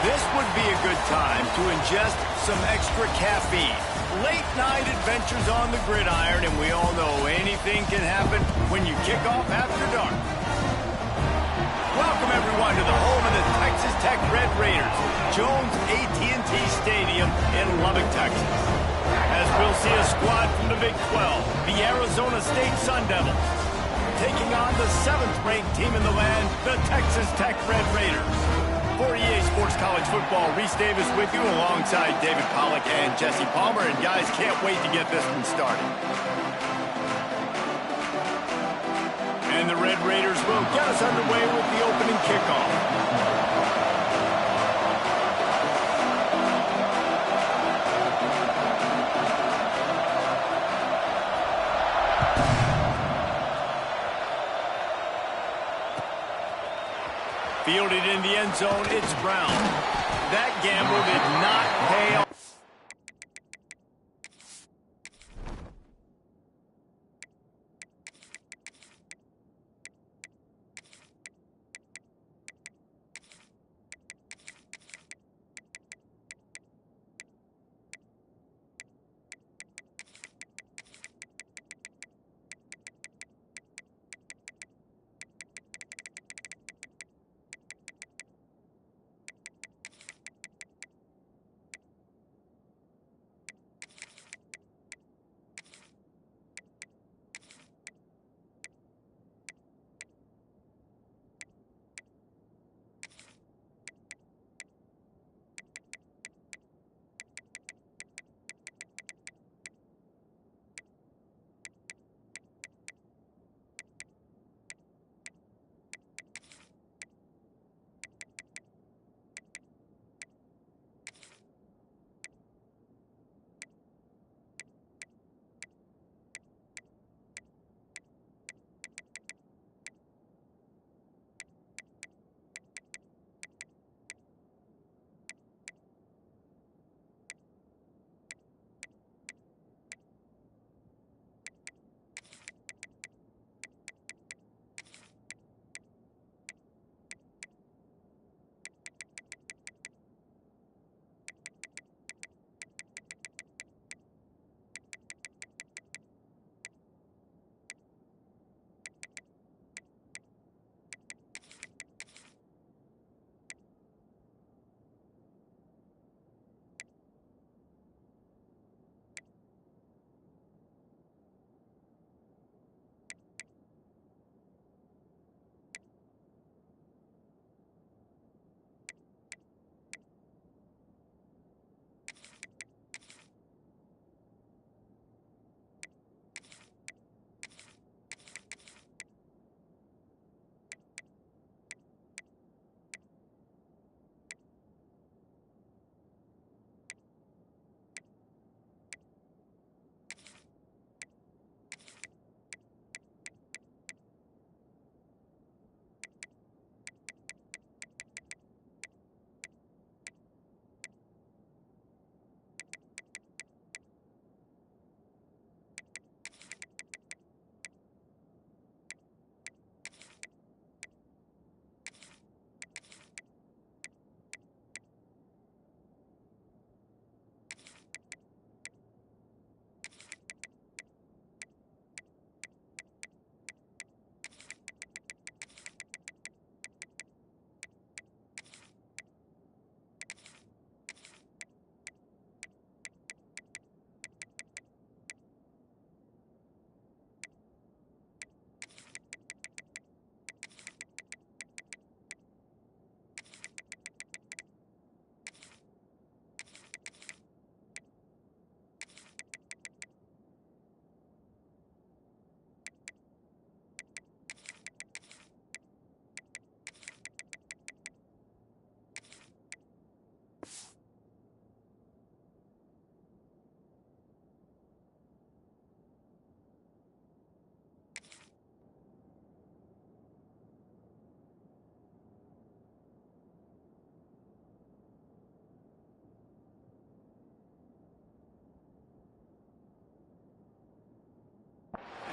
This would be a good time to ingest some extra caffeine. Late night adventures on the gridiron, and we all know anything can happen when you kick off after dark. Welcome everyone to the home of the Texas Tech Red Raiders, Jones AT&T Stadium in Lubbock, Texas. As we'll see a squad from the Big 12, the Arizona State Sun Devils, taking on the 7th-ranked team in the land, the Texas Tech Red Raiders. For EA Sports College Football, Reese Davis with you alongside David Pollack and Jesse Palmer. And guys, can't wait to get this one started. And the Red Raiders will get us underway with the opening kickoff. Fielded in the end zone, it's Brown. That gamble did not pay off.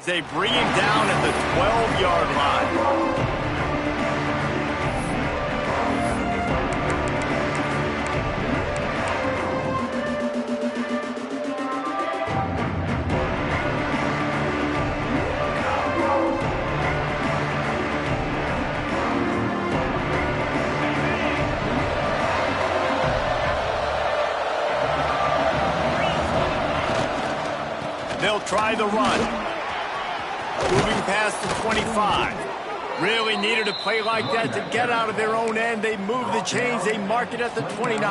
They bring him down at the 12-yard line. They'll try the run. Moving past the 25. Really needed a play like that to get out of their own end. They move the chains. They mark it at the 29.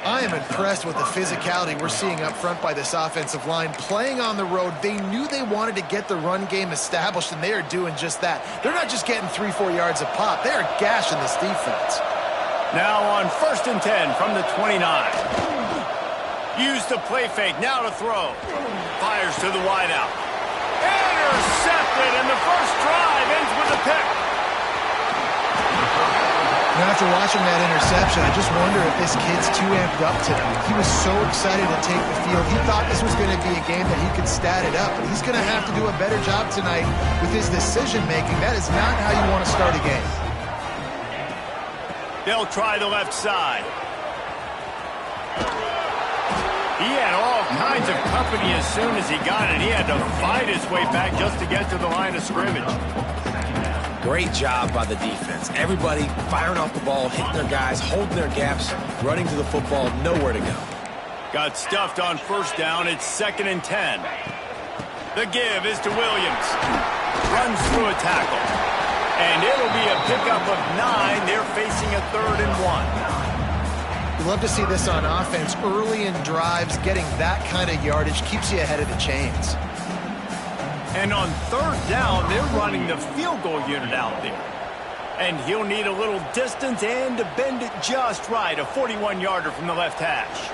I am impressed with the physicality we're seeing up front by this offensive line. Playing on the road, they knew they wanted to get the run game established, and they are doing just that. They're not just getting 3-4 yards a pop. They are gashing this defense. Now on 1st and 10 from the 29. Use the play fake. Now to throw. Fires to the wideout. Intercepted, and the first drive ends with a pick. Now, after watching that interception, I just wonder if this kid's too amped up tonight. He was so excited to take the field. He thought this was going to be a game that he could stat it up, but he's going to have to do a better job tonight with his decision-making. That is not how you want to start a game. They'll try the left side. He had all kinds of company as soon as he got it. He had to fight his way back just to get to the line of scrimmage. Great job by the defense. Everybody firing off the ball, hitting their guys, holding their gaps, running to the football, nowhere to go. Got stuffed on 1st down. It's 2nd and 10. The give is to Williams. Runs through a tackle. And it'll be a pickup of 9. They're facing a 3rd and 1. You love to see this on offense. Early in drives, getting that kind of yardage keeps you ahead of the chains. And on 3rd down, they're running the field goal unit out there. And he'll need a little distance and to bend it just right. A 41-yarder from the left hash.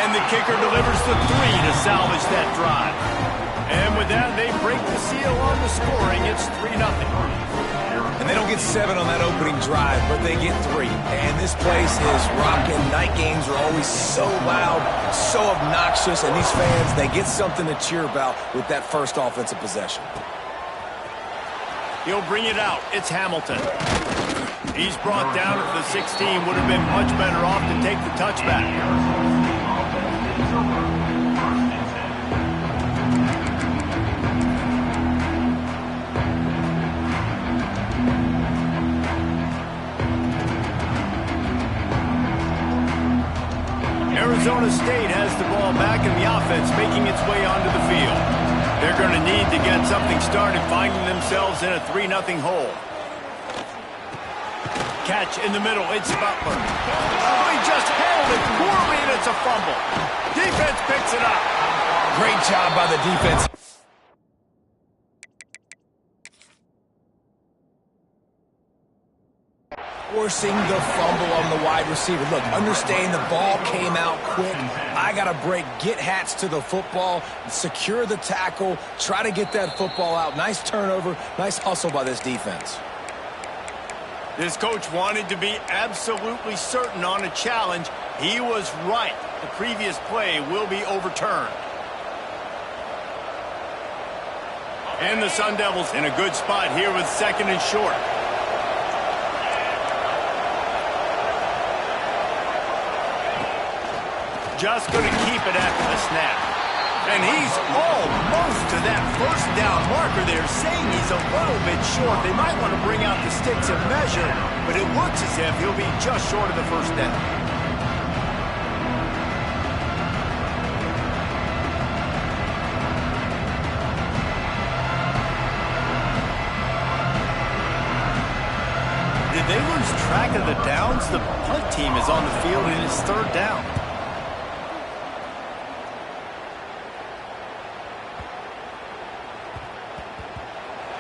And the kicker delivers the 3 to salvage that drive. And with that, they break the seal on the scoring. It's 3-0. And they don't get 7 on that opening drive, but they get 3. And this place is rocking. Night games are always so loud, so obnoxious, and these fans, they get something to cheer about with that first offensive possession. He'll bring it out. It's Hamilton. He's brought down at the 16. Would have been much better off to take the touchback. Arizona State has the ball back in the offense, making its way onto the field. They're going to need to get something started, finding themselves in a 3-0 hole. Catch in the middle, it's Butler. Oh, he just handled it poorly, and it's a fumble. Defense picks it up. Great job by the defense. Forcing the fumble on the wide receiver. Look, understand the ball came out quick. I got to break, get Hats to the football, secure the tackle, try to get that football out. Nice turnover, nice hustle by this defense. This coach wanted to be absolutely certain on a challenge. He was right. The previous play will be overturned. And the Sun Devils in a good spot here with 2nd and short. Just going to keep it after the snap. And he's almost to that 1st down marker there, saying he's a little bit short. They might want to bring out the sticks and measure, but it looks as if he'll be just short of the 1st down. Did they lose track of the downs? The punt team is on the field and it's 3rd down.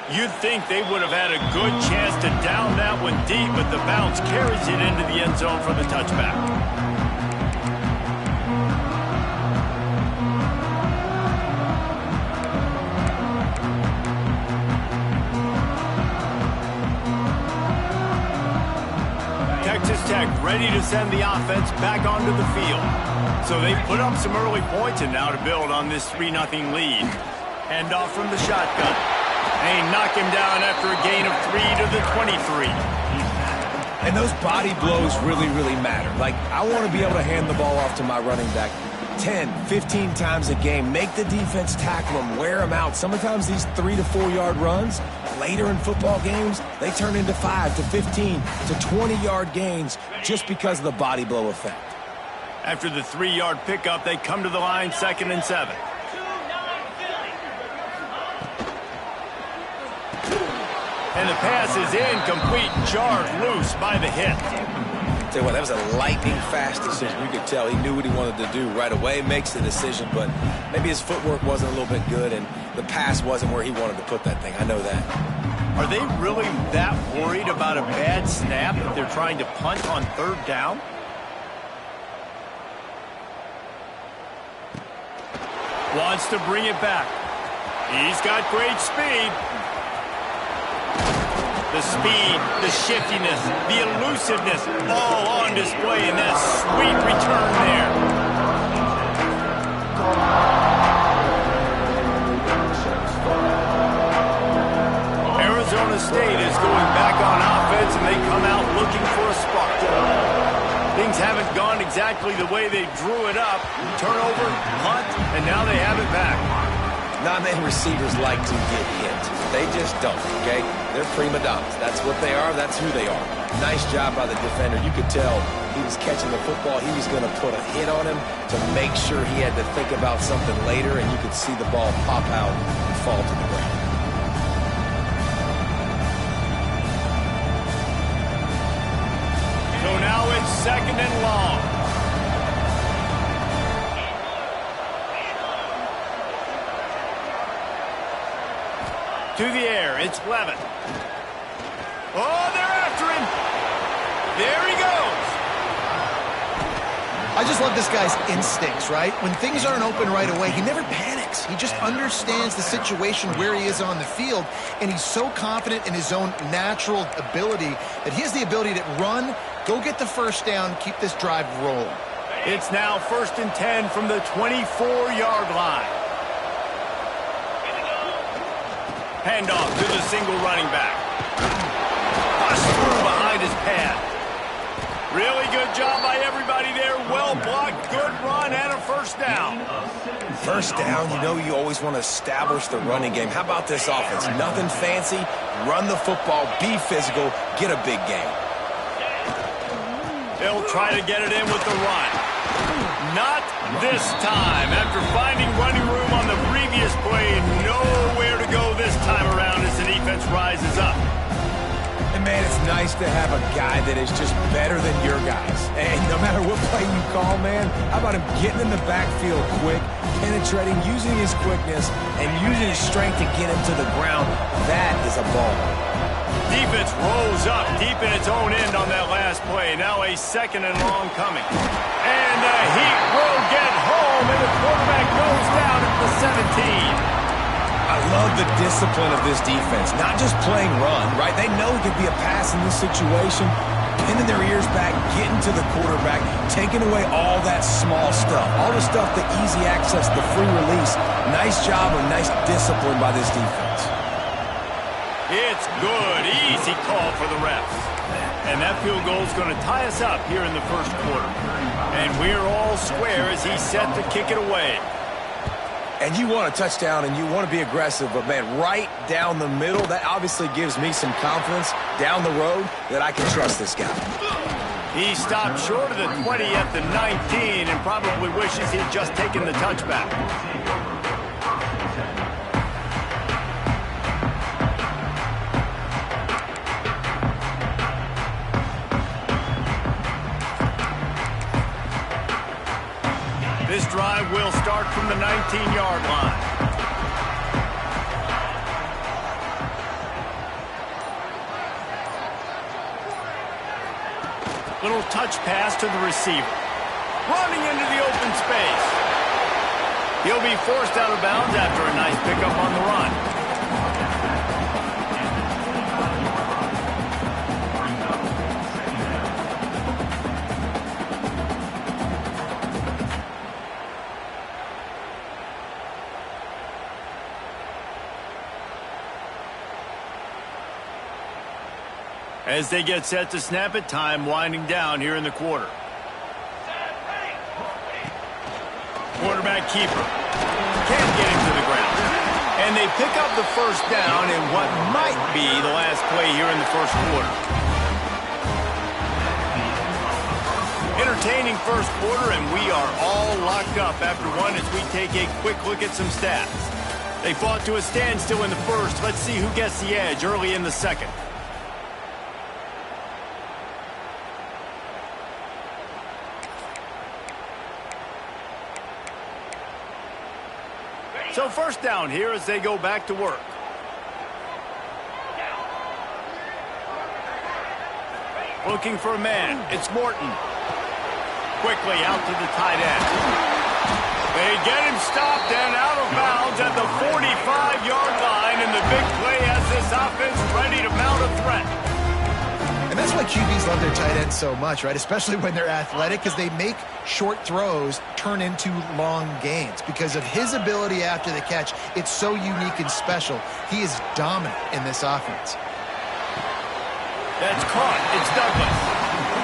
You'd think they would have had a good chance to down that one deep, but the bounce carries it into the end zone for the touchback. Texas Tech ready to send the offense back onto the field. So they've put up some early points and now to build on this 3-0 lead. Hand off from the shotgun. They knock him down after a gain of 3 to the 23. And those body blows really, really matter. Like, I want to be able to hand the ball off to my running back 10, 15 times a game. Make the defense tackle them, wear them out. Sometimes these 3 to 4 yard runs, later in football games, they turn into 5 to 15 to 20 yard gains just because of the body blow effect. After the 3-yard pickup, they come to the line 2nd and 7. And the pass is incomplete, jarred loose by the hit. Tell you what, that was a lightning-fast decision. You could tell he knew what he wanted to do right away, makes the decision, but maybe his footwork wasn't a little bit good, and the pass wasn't where he wanted to put that thing. I know that. Are they really that worried about a bad snap that they're trying to punt on 3rd down? Wants to bring it back. He's got great speed. The speed, the shiftiness, the elusiveness, all on display in that sweet return there. Arizona State is going back on offense, and they come out looking for a spark. Things haven't gone exactly the way they drew it up. Turnover, punt, and now they have it back. Non-man receivers like to get hit. They just don't, okay? They're prima donnas. That's what they are. That's who they are. Nice job by the defender. You could tell he was catching the football. He was going to put a hit on him to make sure he had to think about something later, and you could see the ball pop out and fall to the ground. So now it's 2nd and long. To the air, it's Levin. Oh, they're after him. There he goes. I just love this guy's instincts, right? When things aren't open right away, he never panics. He just understands the situation where he is on the field, and he's so confident in his own natural ability that he has the ability to run, go get the 1st down, keep this drive rolling. It's now 1st and 10 from the 24-yard line. Handoff to the single running back. Bust through behind his pad. Really good job by everybody there. Well blocked, good run, and a 1st down. 1st down, you know you always want to establish the running game. How about this offense? Nothing fancy. Run the football, be physical, get a big gain. They'll try to get it in with the run. Not this time. After finding running room on the previous play, nowhere to go this time around as the defense rises up. And, man, it's nice to have a guy that is just better than your guys. And no matter what play you call, man, how about him getting in the backfield quick, penetrating, using his quickness, and using his strength to get him to the ground? That is a ball. Defense rolls up deep in its own end on that last play. Now a 2nd and long coming. And the heat will get home, and the quarterback goes down at the 17. I love the discipline of this defense. Not just playing run, right? They know it could be a pass in this situation. Pinning their ears back, getting to the quarterback, taking away all that small stuff. All the stuff, the easy access, the free release. Nice job and nice discipline by this defense. It's good. Easy call for the refs. And that field goal is going to tie us up here in the 1st quarter. And we're all square as he's set to kick it away. And you want a touchdown and you want to be aggressive, but, man, right down the middle, that obviously gives me some confidence down the road that I can trust this guy. He stopped short of the 20 at the 19 and probably wishes he'd just taken the touchback. This drive will start from the 19-yard line. Little touch pass to the receiver. Running into the open space. He'll be forced out of bounds after a nice pickup on the run. As they get set to snap it, time winding down here in the quarter. Quarterback keeper. Can't get him to the ground. And they pick up the 1st down in what might be the last play here in the 1st quarter. Entertaining first quarter, and we are all locked up after one as we take a quick look at some stats. They fought to a standstill in the first. Let's see who gets the edge early in the second. So first down here as they go back to work. Looking for a man. It's Morton. Quickly out to the tight end. They get him stopped and out of bounds at the 45-yard line, and the big play has this offense ready to mount a threat. And that's why QBs love their tight ends so much, right? Especially when they're athletic, because they make short throws turn into long gains. Because of his ability after the catch, it's so unique and special. He is dominant in this offense. That's caught. It's Douglas.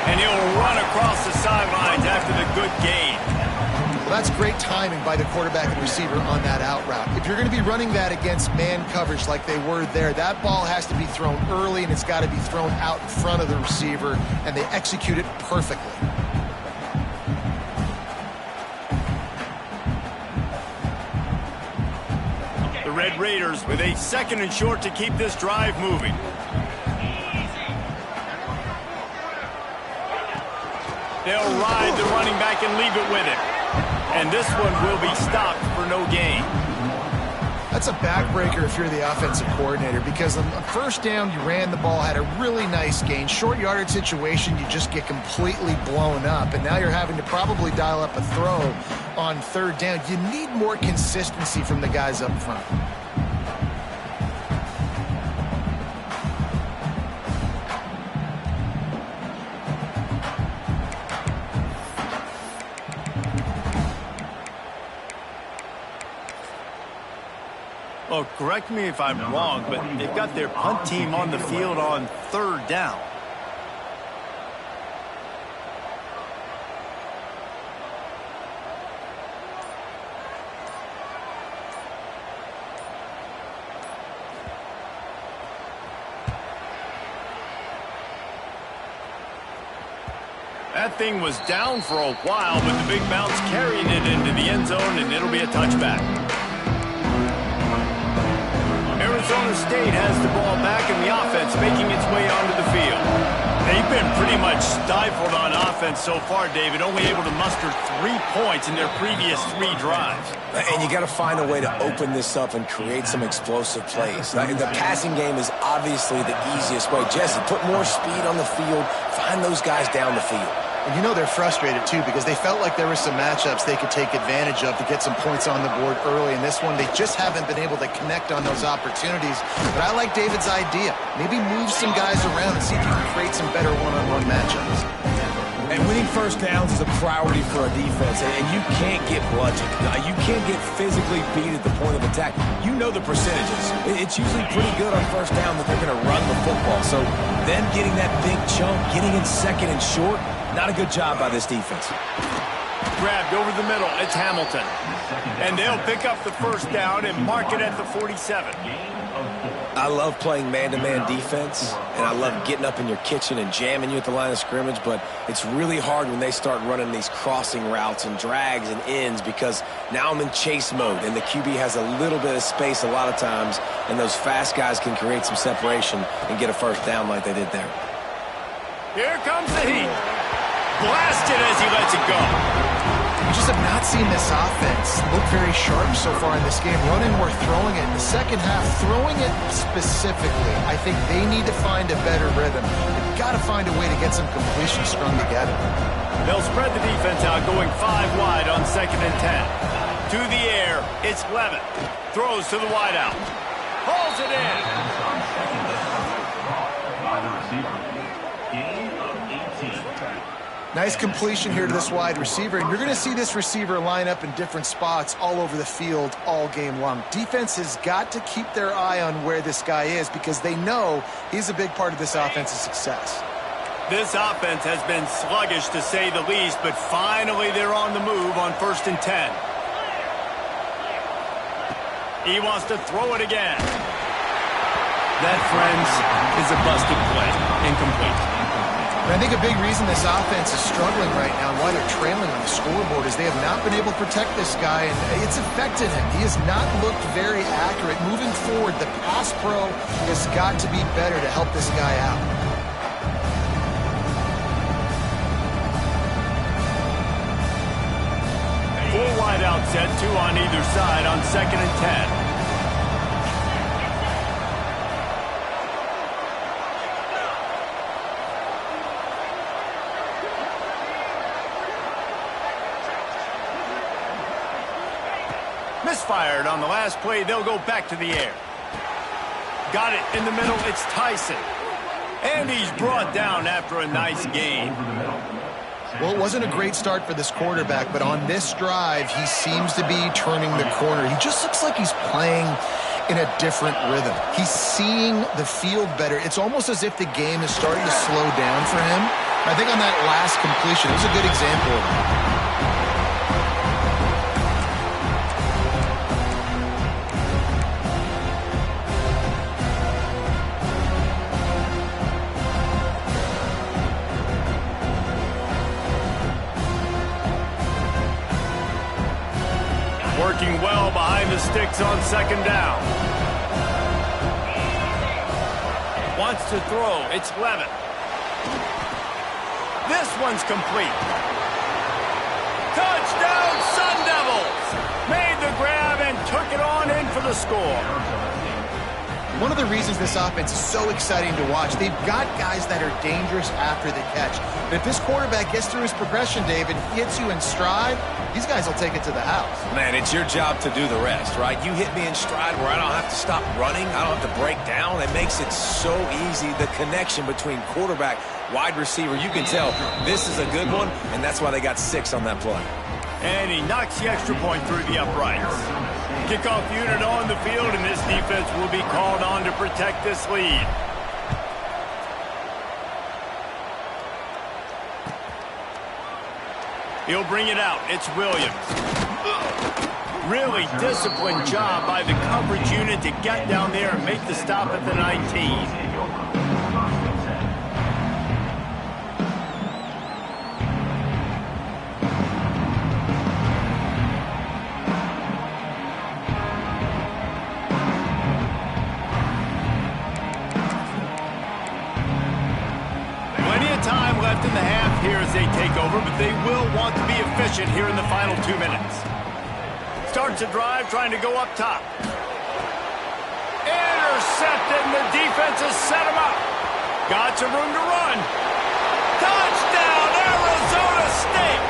And he'll run across the sidelines after the good gain. Well, that's great timing by the quarterback and receiver on that out route. If you're going to be running that against man coverage like they were there, that ball has to be thrown early, and it's got to be thrown out in front of the receiver, and they execute it perfectly. The Red Raiders with a second and short to keep this drive moving. They'll ride the running back and leave it with it. And this one will be stopped for no gain. That's a backbreaker if you're the offensive coordinator, because on first down, you ran the ball, had a really nice gain. Short yardage situation, you just get completely blown up. And now you're having to probably dial up a throw on third down. You need more consistency from the guys up front. Well, correct me if I'm wrong, but they've got their punt team on the field on third down. That thing was down for a while, but the big bounce carried it into the end zone, and it'll be a touchback. Arizona State has the ball back in the offense, making its way onto the field. They've been pretty much stifled on offense so far, David, only able to muster 3 points in their previous 3 drives. And you got to find a way to open this up and create some explosive plays. The passing game is obviously the easiest way. Jesse, put more speed on the field, find those guys down the field. And you know they're frustrated, too, because they felt like there were some matchups they could take advantage of to get some points on the board early. In this one, they just haven't been able to connect on those opportunities. But I like David's idea. Maybe move some guys around and see if you can create some better one-on-one matchups. And winning first downs is a priority for a defense, and you can't get bludgeoned. You can't get physically beat at the point of attack. You know the percentages. It's usually pretty good on first down that they're going to run the football. So them getting that big chunk, getting in second and short, not a good job by this defense. Grabbed over the middle. It's Hamilton. And they'll pick up the first down and mark it at the 47. I love playing man-to-man defense, and I love getting up in your kitchen and jamming you at the line of scrimmage, but it's really hard when they start running these crossing routes and drags and ends, because now I'm in chase mode, and the QB has a little bit of space a lot of times, and those fast guys can create some separation and get a first down like they did there. Here comes the heat. Blasted as he lets it go. We just have not seen this offense look very sharp so far in this game. Running or throwing it. In the second half, throwing it specifically, I think they need to find a better rhythm. They've got to find a way to get some completions strung together. They'll spread the defense out, going 5 wide on 2nd and 10. To the air, it's Levitt. Throws to the wideout. Hauls it in. Nice completion here to this wide receiver, and you're going to see this receiver line up in different spots all over the field all game long. Defense has got to keep their eye on where this guy is, because they know he's a big part of this offense's success. This offense has been sluggish, to say the least, but finally they're on the move on 1st and 10. He wants to throw it again. That, friends, is a busted play. Incomplete. And I think a big reason this offense is struggling right now and why they're trailing on the scoreboard is they have not been able to protect this guy, and it's affected him. He has not looked very accurate. Moving forward, the pass pro has got to be better to help this guy out. Full wide out set, 2 on either side on 2nd and 10. Misfired on the last play. They'll go back to the air. Got it in the middle. It's Tyson. And he's brought down after a nice gain. Well, it wasn't a great start for this quarterback, but on this drive, he seems to be turning the corner. He just looks like he's playing in a different rhythm. He's seeing the field better. It's almost as if the game is starting to slow down for him. I think on that last completion, it was a good example of that. Working well behind the sticks on 2nd down. Wants to throw. It's Levitt. This one's complete. Touchdown, Sun Devils! Made the grab and took it on in for the score. One of the reasons this offense is so exciting to watch, they've got guys that are dangerous after the catch. But if this quarterback gets through his progression, David, hits you in stride, these guys will take it to the house. Man, it's your job to do the rest, right? You hit me in stride where I don't have to stop running. I don't have to break down. It makes it so easy. The connection between quarterback, wide receiver, you can tell this is a good one, and that's why they got 6 on that play. And he knocks the extra point through the uprights. Kickoff unit on the field, and this defense will be called on to protect this lead. He'll bring it out. It's Williams. Really disciplined job by the coverage unit to get down there and make the stop at the 19. Left in the half here as they take over, but they will want to be efficient here in the final 2 minutes. Starts a drive trying to go up top. Intercepted, and the defense has set him up. Got some room to run. Touchdown, Arizona State!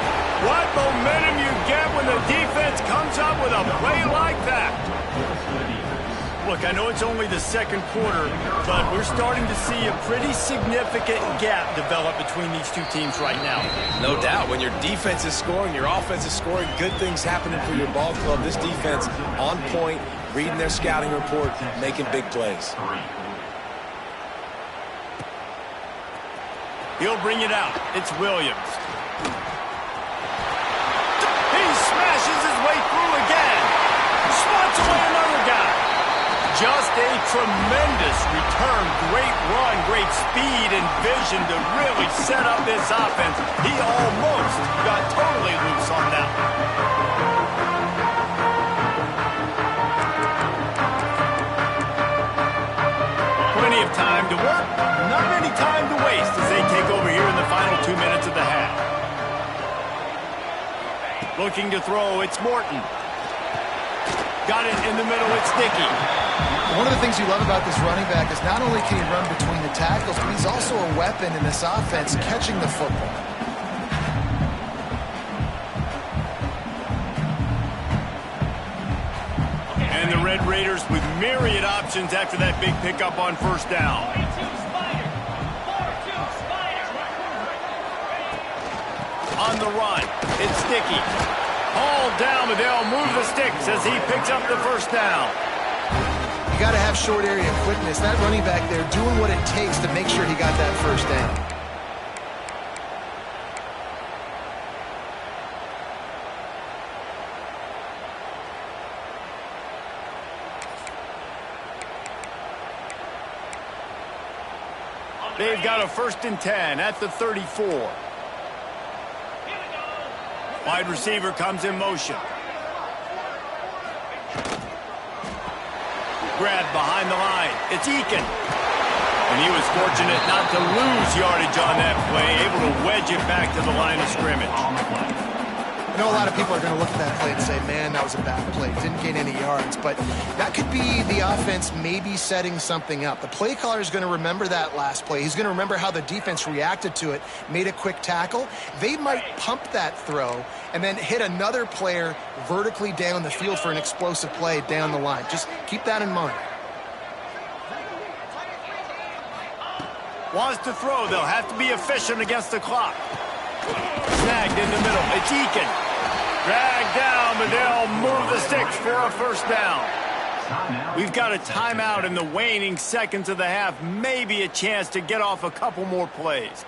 What momentum you get when the defense comes up with a play like that. Look, I know it's only the 2nd quarter, but we're starting to see a pretty significant gap develop between these two teams right now. No doubt. When your defense is scoring, your offense is scoring, good things happening for your ball club. This defense on point, reading their scouting report, making big plays. He'll bring it out. It's Williams. He smashes his way through again. Swats away another guy. Just a tremendous return. Great run, great speed and vision to really set up this offense. He almost got totally loose on that one. Plenty of time to work, not any time to waste as they take over here in the final 2 minutes of the half. Looking to throw, it's Morton. Got it in the middle, it's Dickey. One of the things you love about this running back is not only can he run between the tackles, but he's also a weapon in this offense catching the football. And the Red Raiders with myriad options after that big pickup on 1st down. On the run, it's Dickey. Hauled down, but they'll move the sticks as he picks up the 1st down. You got to have short area quickness. That running back there doing what it takes to make sure he got that 1st down. They've got a 1st and 10 at the 34. Wide receiver comes in motion. Grab behind the line. It's Eakin. And he was fortunate not to lose yardage on that play, able to wedge it back to the line of scrimmage. I know a lot of people are going to look at that play and say, man, that was a bad play. Didn't gain any yards. But that could be the offense maybe setting something up. The play caller is going to remember that last play. He's going to remember how the defense reacted to it, made a quick tackle. They might pump that throw and then hit another player vertically down the field for an explosive play down the line. Just keep that in mind. Wants to throw. They'll have to be efficient against the clock. Snagged in the middle. It's Eakin. Dragged down, but they'll move the sticks for a 1st down. We've got a timeout in the waning seconds of the half. Maybe a chance to get off a couple more plays.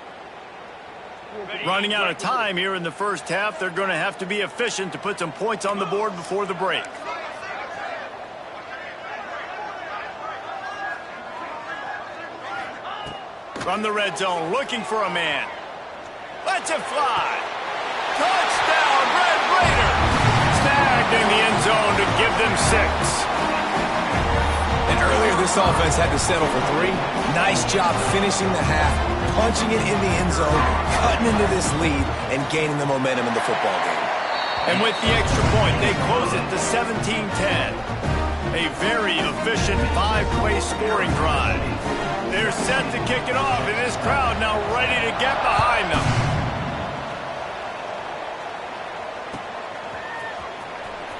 Running out of time here in the 1st half. They're going to have to be efficient to put some points on the board before the break. From the red zone, looking for a man. Lets it fly. Touchdown, Red Raiders! Snagged in the end zone to give them 6. And earlier this offense had to settle for 3. Nice job finishing the half, punching it in the end zone, cutting into this lead, and gaining the momentum in the football game. And with the extra point, they close it to 17-10. A very efficient 5-play scoring drive. They're set to kick it off, and this crowd now ready to get behind them.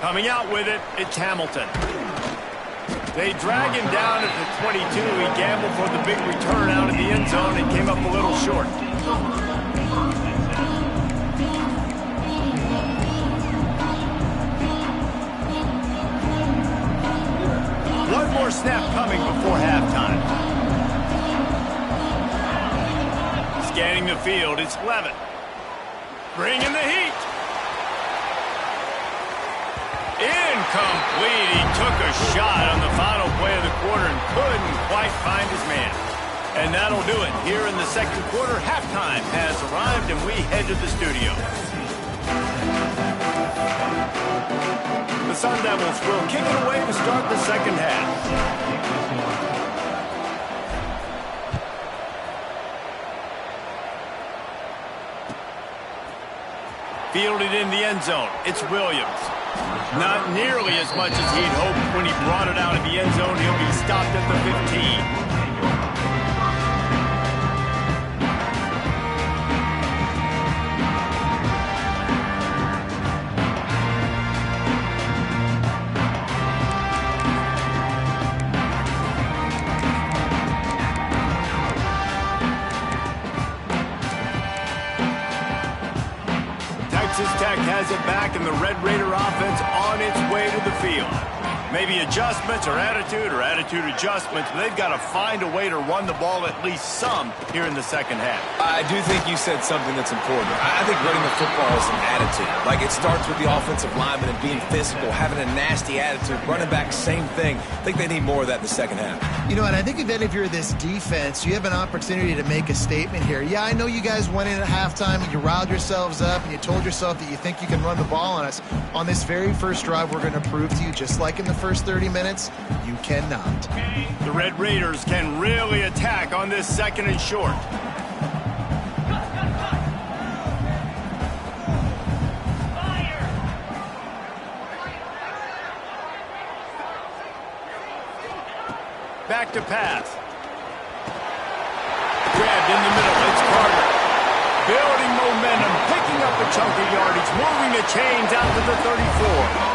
Coming out with it, it's Hamilton. They drag him down at the 22. He gambled for the big return out of the end zone and came up a little short. One more snap coming before halftime. Scanning the field, it's Levin. Bringing the heat. Incomplete. He took a shot on the final play of the quarter and couldn't quite find his man. And that'll do it. Here in the 2nd quarter, halftime has arrived, and we head to the studio. The Sun Devils will kick it away to start the 2nd half. Fielded in the end zone. It's Williams. Not nearly as much as he'd hoped when he brought it out of the end zone. He'll be stopped at the 15. Texas Tech has it back, and the Red Raider offense on its way to the field. Maybe adjustments or attitude adjustments, but they've got to find a way to run the ball at least some here in the 2nd half. I do think you said something that's important. I think running the football is an attitude. Like, it starts with the offensive lineman and being physical, having a nasty attitude. Running back, same thing. I think they need more of that in the 2nd half. You know, and I think if you're this defense, you have an opportunity to make a statement here. Yeah, I know you guys went in at halftime and you riled yourselves up and you told yourself that you think you can run the ball on us. On this very first drive, we're going to prove to you, just like in the first 30 minutes, you cannot. The Red Raiders can really attack on this 2nd and short. Back to pass. Grabbed in the middle. It's Carter. Building momentum, picking up a chunk of yardage, moving the chains out to the 34.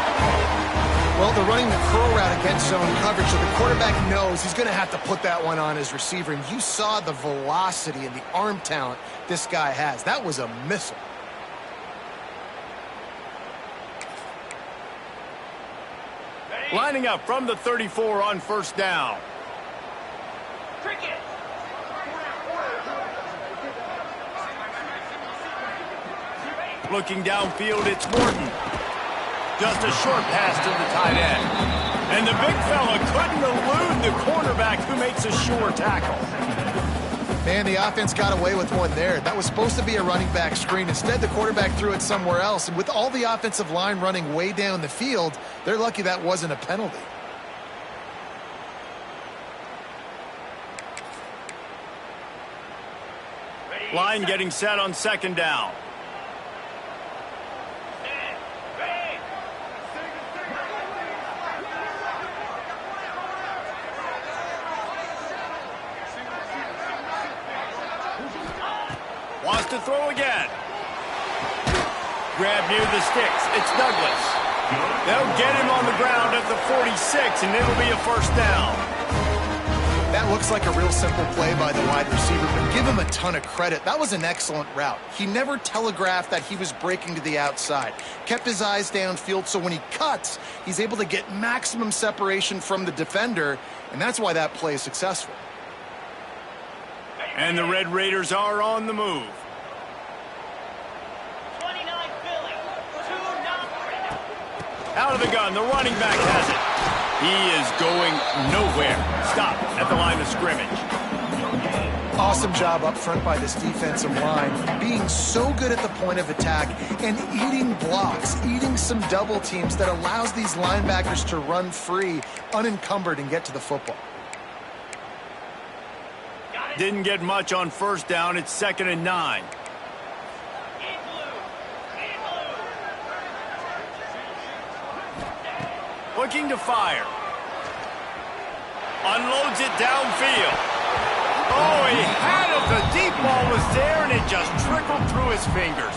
Well, they're running the curl route against zone coverage, so the quarterback knows he's going to have to put that one on his receiver. And you saw the velocity and the arm talent this guy has. That was a missile. Lining up from the 34 on 1st down. Looking downfield, it's Morton. Just a short pass to the tight end. And the big fella couldn't elude the cornerback who makes a sure tackle. Man, the offense got away with one there. That was supposed to be a running back screen. Instead, the quarterback threw it somewhere else. And with all the offensive line running way down the field, they're lucky that wasn't a penalty. Line getting set on second down. Wants to throw again. Grab near the sticks. It's Douglas. They'll get him on the ground at the 46, and it'll be a first down. That looks like a real simple play by the wide receiver, but give him a ton of credit. That was an excellent route. He never telegraphed that he was breaking to the outside. Kept his eyes downfield, so when he cuts, he's able to get maximum separation from the defender, and that's why that play is successful. And the Red Raiders are on the move. 29 Philly, 2-9. Out of the gun, the running back has it. He is going nowhere. Stop at the line of scrimmage. Awesome job up front by this defensive line, being so good at the point of attack and eating blocks, eating some double teams that allows these linebackers to run free, unencumbered, and get to the football. Didn't get much on first down. It's 2nd and 9. Looking to fire. Unloads it downfield. Oh, he had it. The deep ball was there, and it just trickled through his fingers.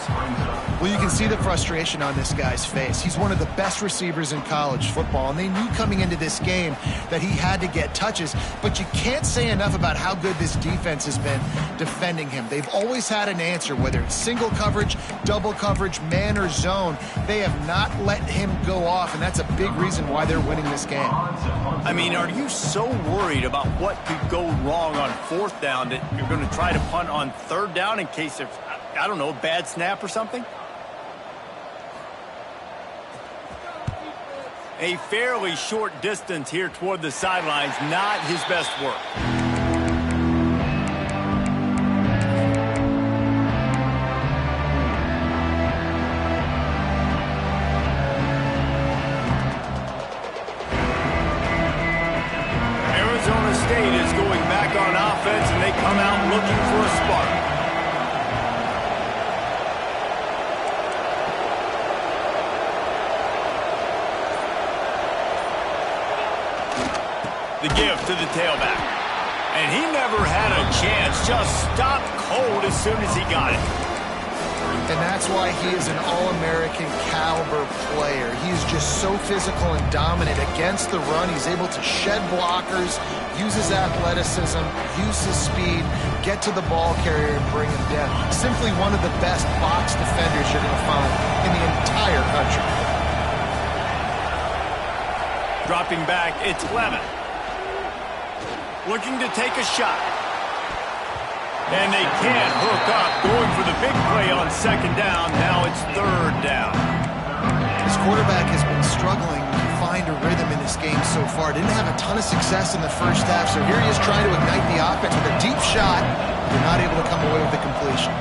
Well, you can see the frustration on this guy's face. He's one of the best receivers in college football, and they knew coming into this game that he had to get touches, but you can't say enough about how good this defense has been defending him. They've always had an answer, whether it's single coverage, double coverage, man or zone. They have not let him go off, and that's a big reason why they're winning this game. I mean, are you so worried about what could go wrong on 4th down that you're going to try to punt on 3rd down in case of, I don't know, a bad snap or something? A fairly short distance here toward the sidelines, not his best work. Arizona State is going back on offense, and they come out looking for a spark. The give to the tailback. And he never had a chance, just stopped cold as soon as he got it. And that's why he is an All-American caliber player. He is just so physical and dominant against the run. He's able to shed blockers, use his athleticism, use his speed, get to the ball carrier and bring him down. Simply one of the best box defenders you're going to find in the entire country. Dropping back, it's Levin. Looking to take a shot. And they can't hook up, going for the big play on 2nd down. Now it's 3rd down. This quarterback has been struggling to find a rhythm in this game so far. Didn't have a ton of success in the first half, so here he is trying to ignite the offense with a deep shot. They're not able to come away with the completion.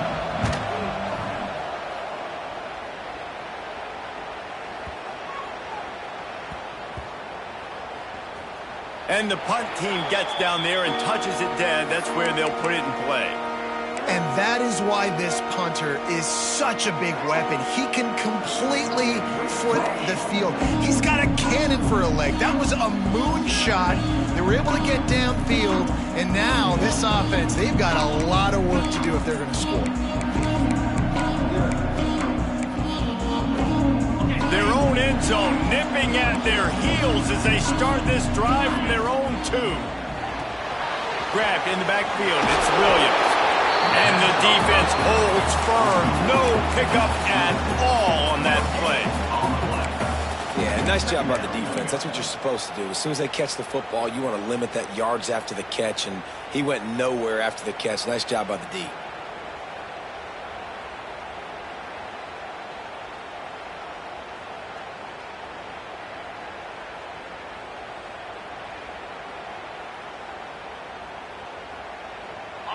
And the punt team gets down there and touches it dead. That's where they'll put it in play. And that is why this punter is such a big weapon. He can completely foot the field. He's got a cannon for a leg. That was a moonshot. They were able to get downfield, and now this offense, they've got a lot of work to do if they're going to score. Their own end zone nipping at their heels as they start this drive from their own 2. Grabbed in the backfield. It's Williams. And the defense holds firm. No pickup at all on that play. Yeah, nice job by the defense. That's what you're supposed to do. As soon as they catch the football, you want to limit that yards after the catch, and he went nowhere after the catch. Nice job by the D.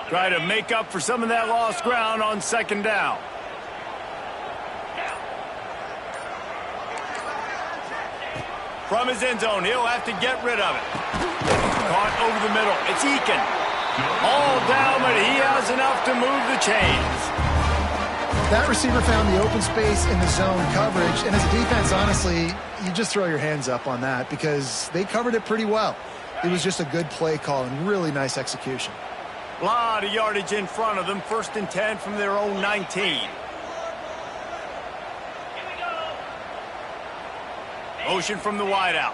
Try to make up for some of that lost ground on second down. From his end zone, he'll have to get rid of it. Caught over the middle. It's Eakin. All down, but he has enough to move the chains. That receiver found the open space in the zone coverage, and as a defense, honestly, you just throw your hands up on that because they covered it pretty well. It was just a good play call and really nice execution. A lot of yardage in front of them. 1st and 10 from their own 19. Motion from the wideout.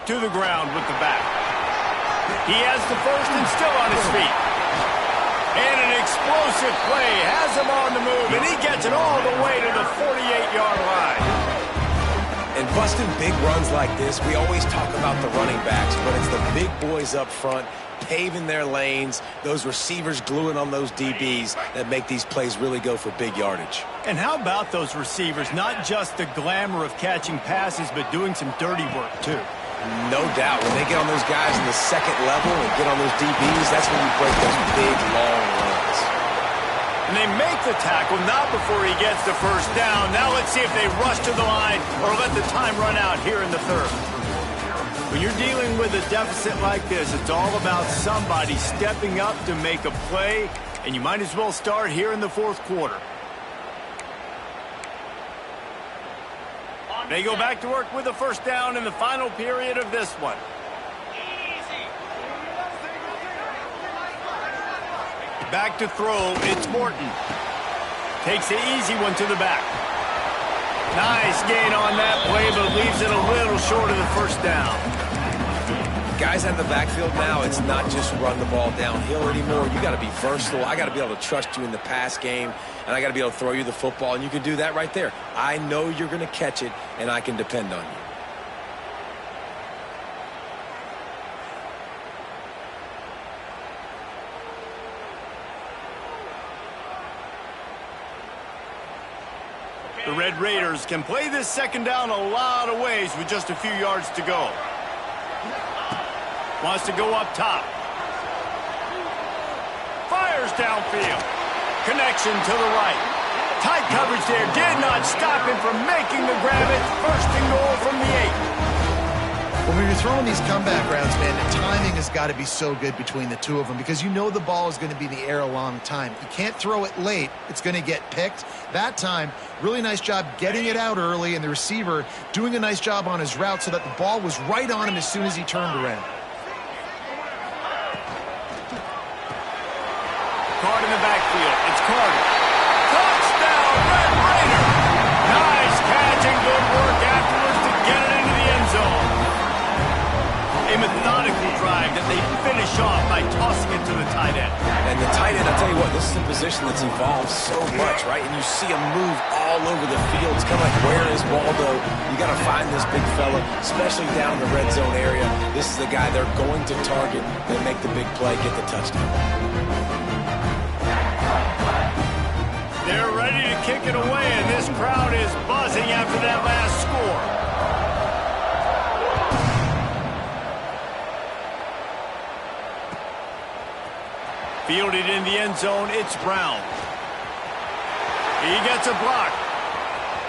To the ground with the back. He has the first and still on his feet. And an explosive play has him on the move, and he gets it all the way to the 48-yard line. And busting big runs like this, we always talk about the running backs, but it's the big boys up front paving their lanes, those receivers gluing on those DBs that make these plays really go for big yardage. And how about those receivers? Not just the glamour of catching passes, but doing some dirty work, too. No doubt. When they get on those guys in the second level and get on those DBs, that's when you break those big, long runs. And they make the tackle, not before he gets the first down. Now let's see if they rush to the line or let the time run out here in the third. When you're dealing with a deficit like this, it's all about somebody stepping up to make a play, and you might as well start here in the fourth quarter. They go back to work with a first down in the final period of this one. Back to throw, it's Morton. Takes the easy one to the back. Nice gain on that play, but leaves it a little short of the first down. Guys out of the backfield now, it's not just run the ball downhill anymore. You got to be versatile. I got to be able to trust you in the pass game, and I got to be able to throw you the football, and you can do that right there. I know you're going to catch it, and I can depend on you. The Red Raiders can play this second down a lot of ways with just a few yards to go. Wants to go up top. Fires downfield. Connection to the right. Tight coverage there. Did not stop him from making the grab. It's 1st and goal from the 8. When you're throwing these comeback routes, man, the timing has got to be so good between the two of them because you know the ball is going to be in the air a long time. You can't throw it late. It's going to get picked. That time, really nice job getting it out early, and the receiver doing a nice job on his route so that the ball was right on him as soon as he turned around. Card in the backfield. It's Carter. Touchdown, Red Raider! Nice catch and good work afterwards to get it into the end zone. A methodical drive that they finish off by tossing it to the tight end. And the tight end, I'll tell you what, this is a position that's evolved so much, right? And you see him move all over the field. It's kind of like, where is Waldo? You got to find this big fella, especially down in the red zone area. This is the guy they're going to target and make the big play, get the touchdown. They're ready to kick it away, and this crowd is buzzing after that last score. Fielded in the end zone, it's Brown. He gets a block.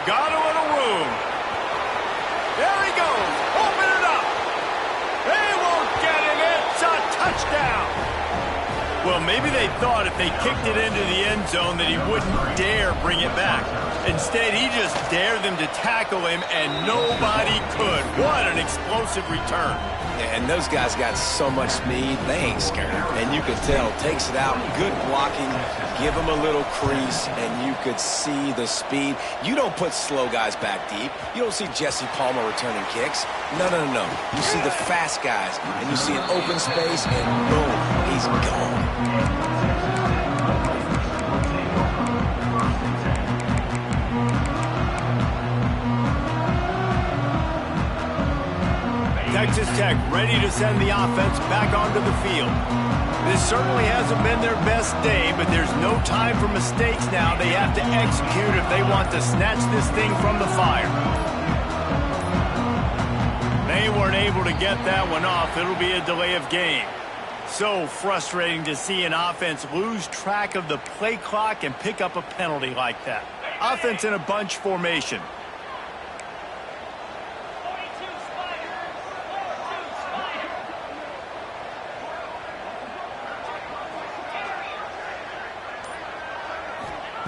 Got a little room. There he goes. Open it up. They won't get him. It's a touchdown. Well, maybe they thought if they kicked it into the end zone that he wouldn't dare bring it back. Instead, he just dared them to tackle him, and nobody could. What an explosive return. And those guys got so much speed, they ain't scared. And you could tell, takes it out, good blocking, give them a little crease, and you could see the speed. You don't put slow guys back deep. You don't see Jesse Palmer returning kicks. No, no, no, no. You see the fast guys, and you see an open space, and boom, he's gone. Texas Tech ready to send the offense back onto the field. This certainly hasn't been their best day, but there's no time for mistakes now. They have to execute if they want to snatch this thing from the fire. They weren't able to get that one off. It'll be a delay of game. So frustrating to see an offense lose track of the play clock and pick up a penalty like that. Offense in a bunch formation.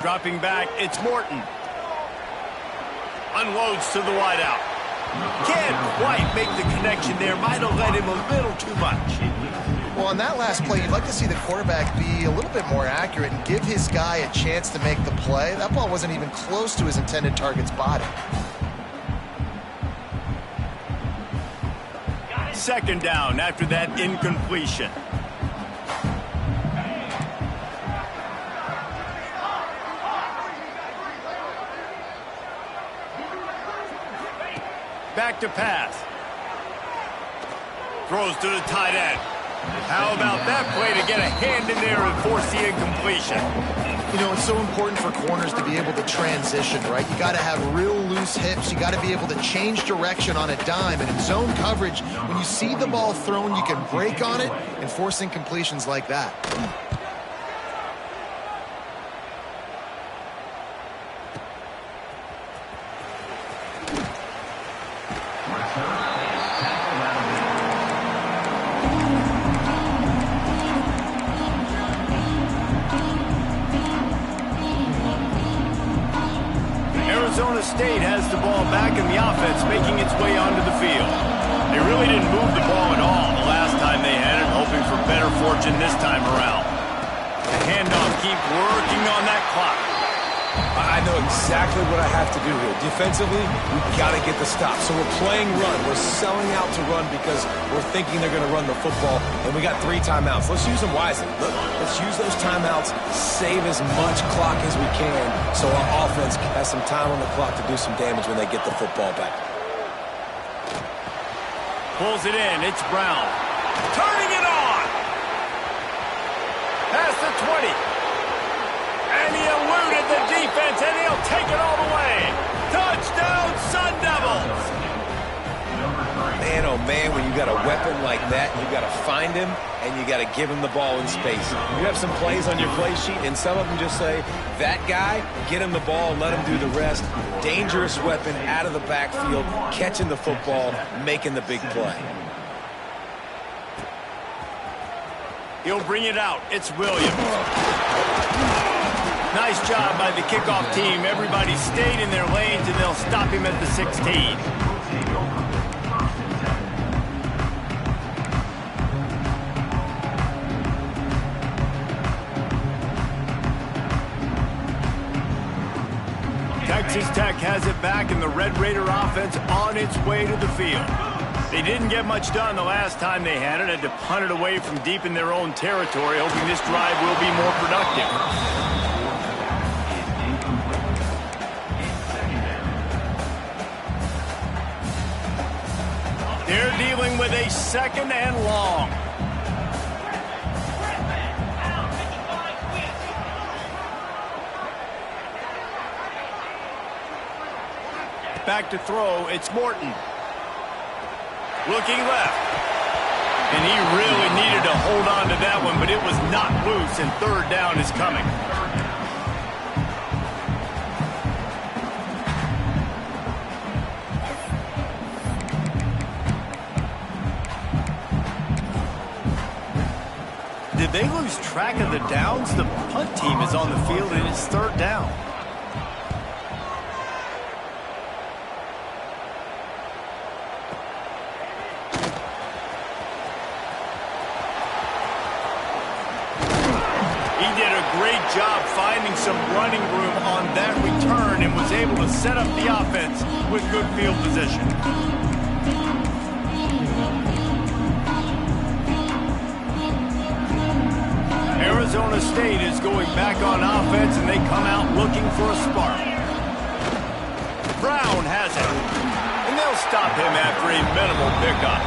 Dropping back, it's Morton. Unloads to the wideout. Can't quite make the connection there. Might have led him a little too much. Well, on that last play, you'd like to see the quarterback be a little bit more accurate and give his guy a chance to make the play. That ball wasn't even close to his intended target's body. Second down after that incompletion. Back to pass. Throws to the tight end. How about that play to get a hand in there and force the incompletion? You know, it's so important for corners to be able to transition, right? You got to have real loose hips. You got to be able to change direction on a dime. And in zone coverage, when you see the ball thrown, you can break on it and force incompletions like that. Arizona State has the ball back in the offense, making its way onto the field. They really didn't move the ball at all the last time they had it, hoping for better fortune this time around. The handoff keeps working on that clock. I know exactly what I have to do here. Defensively, we've got to get the stop. So we're playing run. We're selling out to run because we're thinking they're going to run the football, and we got 3 timeouts. Let's use them wisely. Look, let's use those timeouts, save as much clock as we can so our offense has some time on the clock to do some damage when they get the football back. Pulls it in. It's Brown. Turning it on. Past the 20. And he eluded the defense, and he'll take it all the way. Touchdown, Sun Devils! Man, oh man, when you got a weapon like that, you got to find him, and you got to give him the ball in space. You have some plays on your play sheet, and some of them just say, that guy, get him the ball, let him do the rest. Dangerous weapon out of the backfield, catching the football, making the big play. He'll bring it out. It's Williams. Nice job by the kickoff team. Everybody stayed in their lanes, and they'll stop him at the 16. Texas Tech has it back, and the Red Raider offense on its way to the field. They didn't get much done the last time they had it. Had to punt it away from deep in their own territory, hoping this drive will be more productive. They're dealing with a 2nd and long. Back to throw, it's Morton. Looking left. And he really needed to hold on to that one, but it was not loose, and 3rd down is coming. Did they lose track of the downs? The punt team is on the field, and it's 3rd down. He did a great job finding some running room on that return and was able to set up the offense with good field position. Arizona State is going back on offense, and they come out looking for a spark. Brown has it, and they'll stop him after a minimal pickup.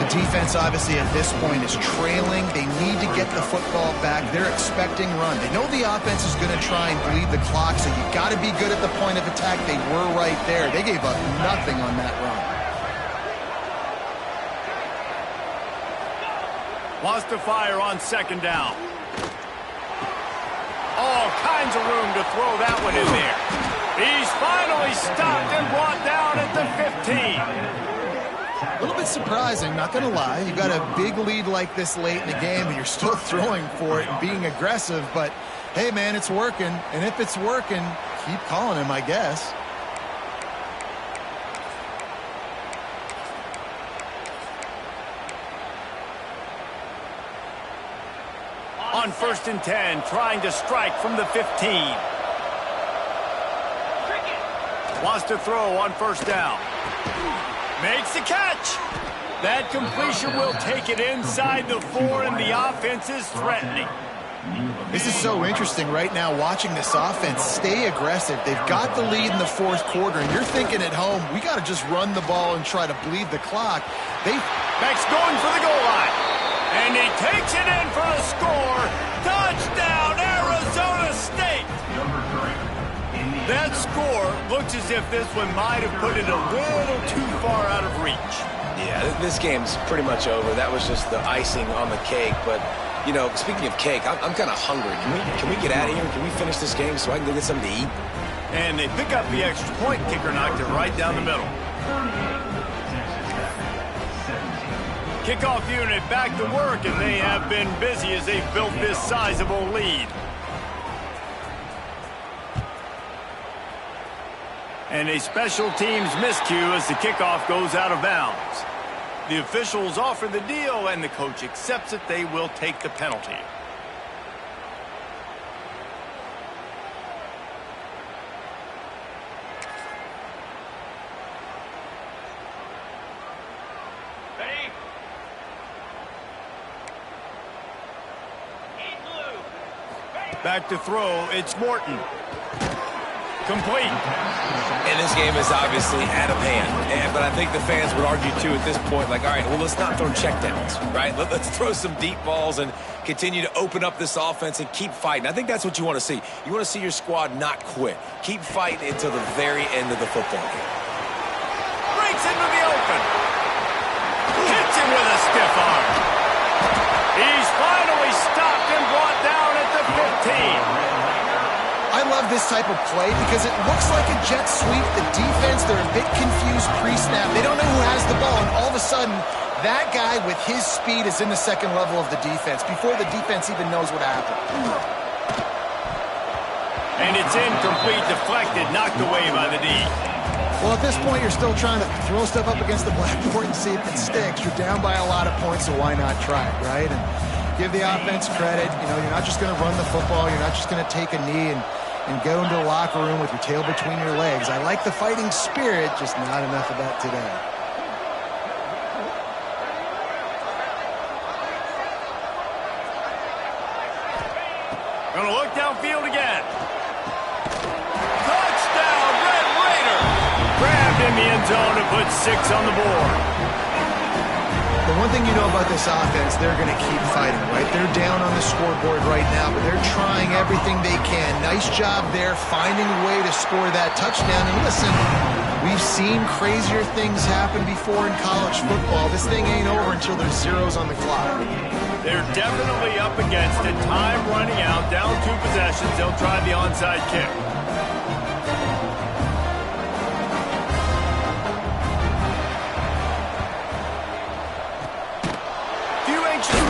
The defense, obviously, at this point is trailing. They need to get the football back. They're expecting run. They know the offense is going to try and bleed the clock, so you got to be good at the point of attack. They were right there. They gave up nothing on that run. Wants to fire on second down. All kinds of room to throw that one in there. He's finally stopped and brought down at the 15. A little bit surprising, not going to lie. You got a big lead like this late in the game, and you're still throwing for it and being aggressive. But, hey, man, it's working. And if it's working, keep calling him, I guess. On 1st and 10, trying to strike from the 15. Wants to throw on 1st down. Makes the catch. That completion will take it inside the 4, and the offense is threatening. This is so interesting right now, watching this offense stay aggressive. They've got the lead in the 4th quarter, and you're thinking at home, we got to just run the ball and try to bleed the clock. Beck's going for the goal line. And he takes it in for a score. Touchdown, Arizona State. That score looks as if this one might have put it a little too far out of reach. Yeah, this game's pretty much over. That was just the icing on the cake. But, you know, speaking of cake, I'm kind of hungry. Can we get out of here? Can we finish this game so I can go get something to eat? And they pick up the extra point. Kicker knocked it right down the middle. Kickoff unit back to work, and they have been busy as they've built this sizable lead. And a special teams miscue as the kickoff goes out of bounds. The officials offer the deal, and the coach accepts it. They will take the penalty. Back to throw, it's Morton. Complete. And this game is obviously out of hand. But I think the fans would argue, too, at this point, like, all right, well, let's not throw checkdowns, right? Let's throw some deep balls and continue to open up this offense and keep fighting. I think that's what you want to see. You want to see your squad not quit. Keep fighting until the very end of the football game. Breaks into the open. Hits him with a stiff arm. He's finally stopped and brought down at the 15. I love this type of play because it looks like a jet sweep. The defense, they're a bit confused pre-snap. They don't know who has the ball, and all of a sudden, that guy with his speed is in the second level of the defense before the defense even knows what happened. And it's incomplete, deflected, knocked away by the D. Well, at this point, you're still trying to throw stuff up against the blackboard and see if it sticks. You're down by a lot of points, so why not try it, right? And give the offense credit. You know, you're not just going to run the football. You're not just going to take a knee and go into the locker room with your tail between your legs. I like the fighting spirit, just not enough of that today. Gonna look downfield again. Touchdown, Red Raider! Grabbed in the end zone and put 6 on the board. The one thing you know about this offense, they're going to keep fighting, right? They're down on the scoreboard right now, but they're trying everything they can. Nice job there, finding a way to score that touchdown. And listen, we've seen crazier things happen before in college football. This thing ain't over until there's zeros on the clock. They're definitely up against it. Time running out, down 2 possessions. They'll try the onside kick.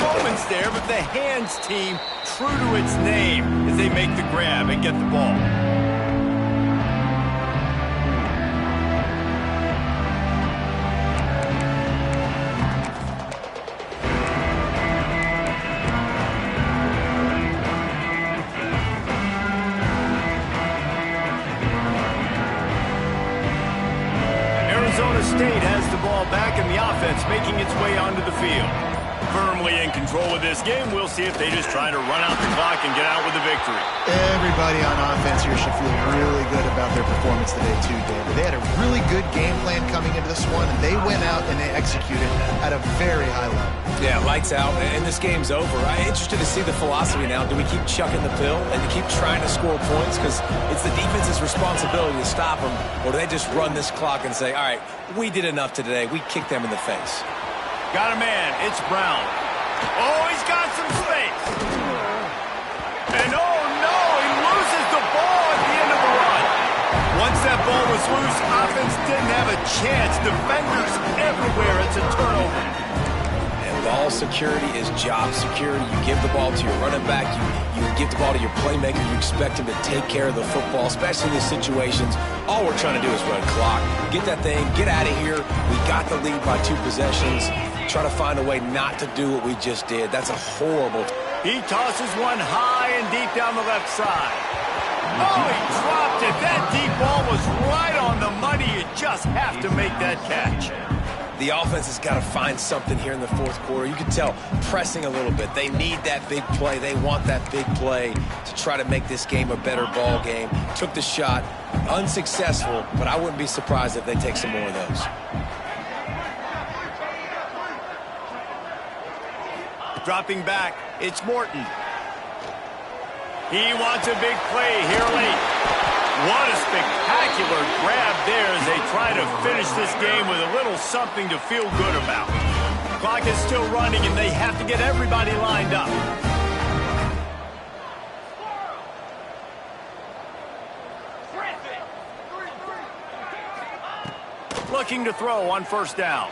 Moments there, but the hands team true to its name as they make the grab and get the ball. Arizona State has the ball back in the offense, making its way onto the field. Firmly in control of this game. We'll see if they just try to run out the clock and get out with the victory. Everybody on offense here should feel really good about their performance today too, David. They had a really good game plan coming into this one, and they went out and they executed at a very high level. Yeah, lights out, and this game's over. I'm interested to see the philosophy now. Do we keep chucking the pill and keep trying to score points? Because it's the defense's responsibility to stop them. Or do they just run this clock and say, all right, we did enough today. We kicked them in the face. Got a man. It's Brown. Oh, he's got some space. And oh no, he loses the ball at the end of the run. Once that ball was loose, offense didn't have a chance. Defenders everywhere. It's a turnover. And ball security is job security. You give the ball to your running back. You give the ball to your playmaker. You expect him to take care of the football, especially in these situations. All we're trying to do is run clock. Get that thing. Get out of here. We got the lead by 2 possessions. Try to find a way not to do what we just did. That's a horrible... He tosses one high and deep down the left side. Oh, he dropped it. That deep ball was right on the money. You just have to make that catch. The offense has got to find something here in the fourth quarter. You can tell pressing a little bit. They need that big play. They want that big play to try to make this game a better ball game. Took the shot. Unsuccessful, but I wouldn't be surprised if they take some more of those. Dropping back, it's Morton. He wants a big play here late. What a spectacular grab there as they try to finish this game with a little something to feel good about. Clock is still running and they have to get everybody lined up. Looking to throw on first down.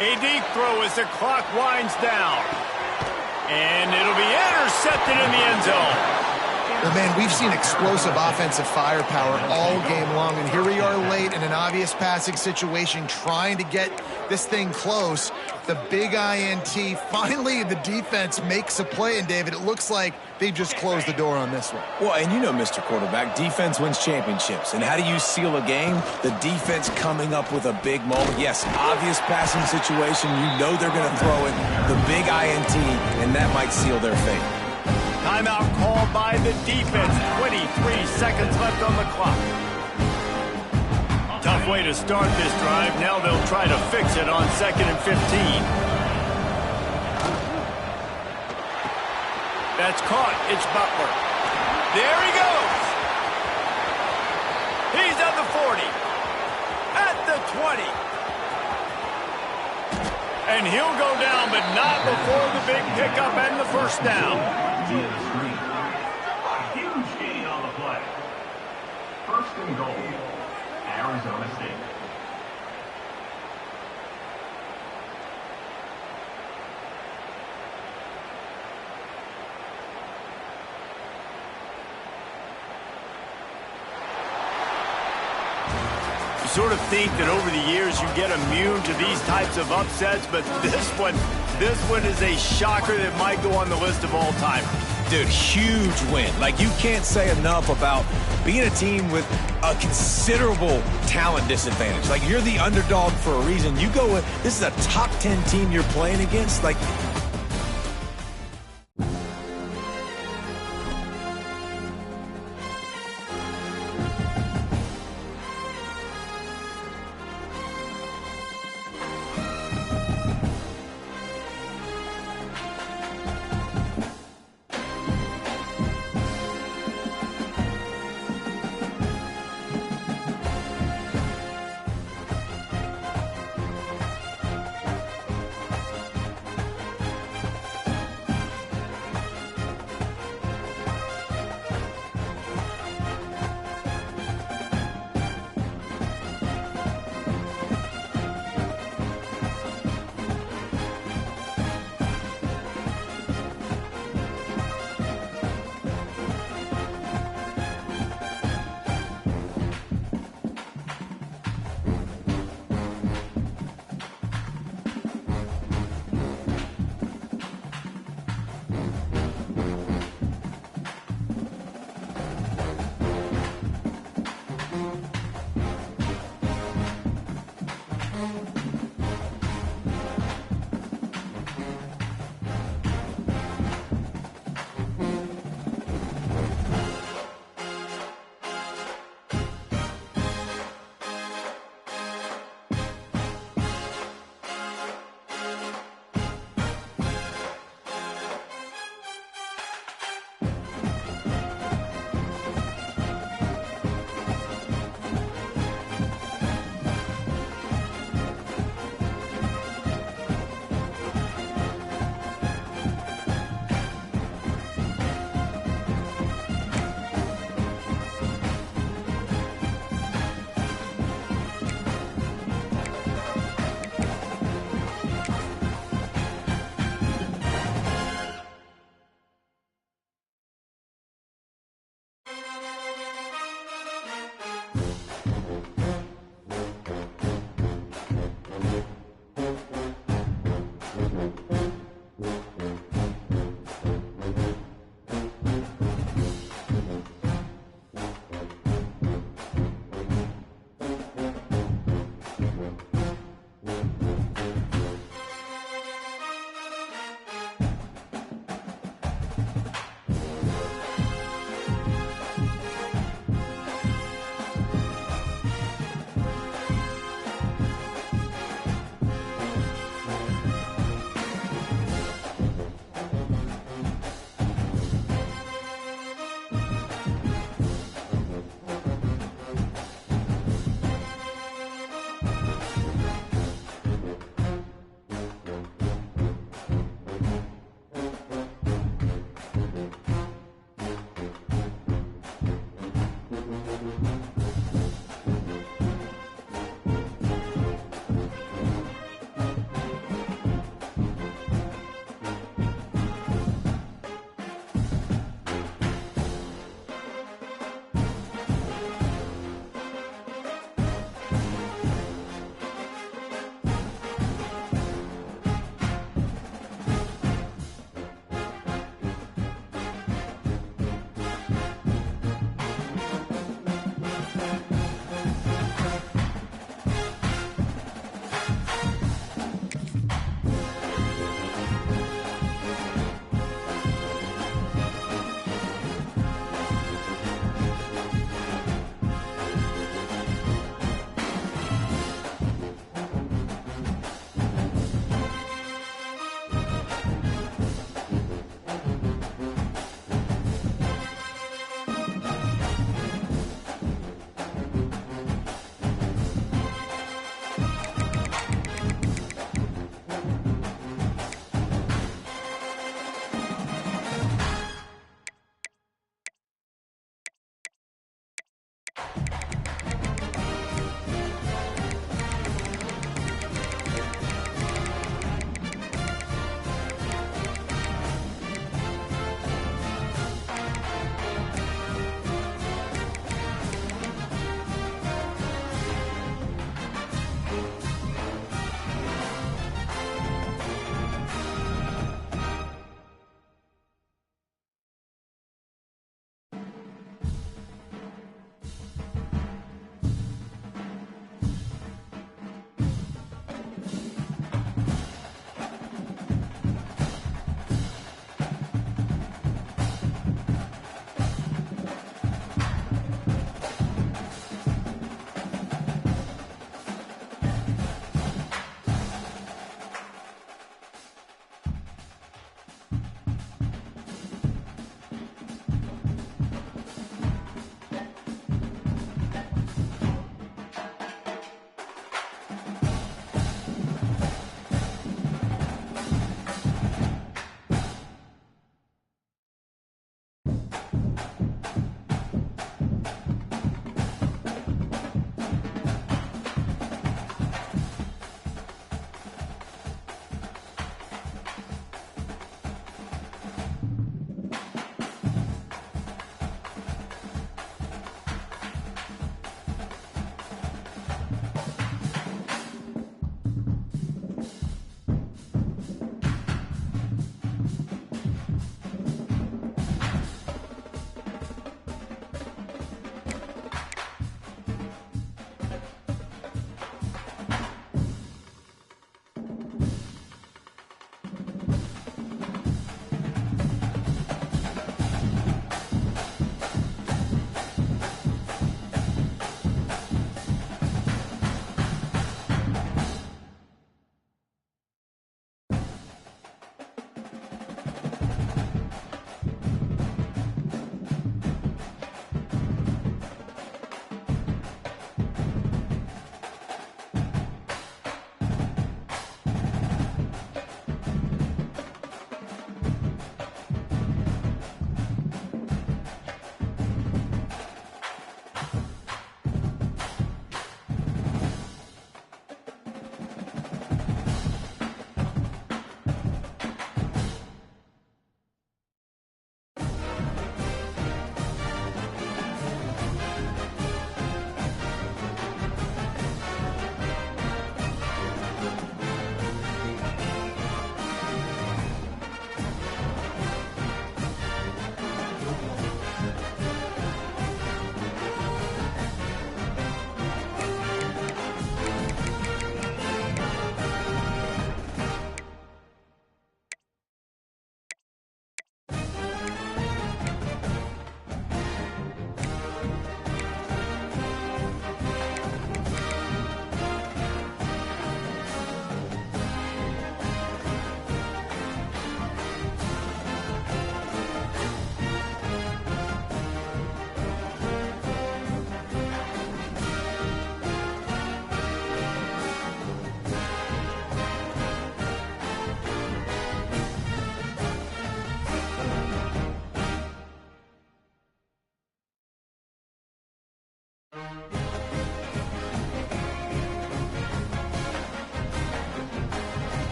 A deep throw as the clock winds down. And it'll be intercepted in the end zone. Well, man, we've seen explosive offensive firepower all game long, and here we are late in an obvious passing situation trying to get this thing close. The big INT, finally the defense makes a play, and David, it looks like they just closed the door on this one. Well, and you know, Mr. Quarterback, defense wins championships. And how do you seal a game? The defense coming up with a big moment. Yes, obvious passing situation. You know they're going to throw it. The big INT, and that might seal their fate. Timeout called by the defense. 23 seconds left on the clock. Tough way to start this drive. Now they'll try to fix it on 2nd and 15. That's caught. It's Butler. There he goes. He's at the 40. At the 20. And he'll go down, but not before the big pickup and the first down. Huge gain on the play. First and goal, Arizona State. You sort of think that over the years you get immune to these types of upsets, but this one is a shocker that might go on the list of all-timers. Dude, huge win. Like, you can't say enough about being a team with a considerable talent disadvantage. Like, you're the underdog for a reason. You go with, this is a top 10 team you're playing against. Like,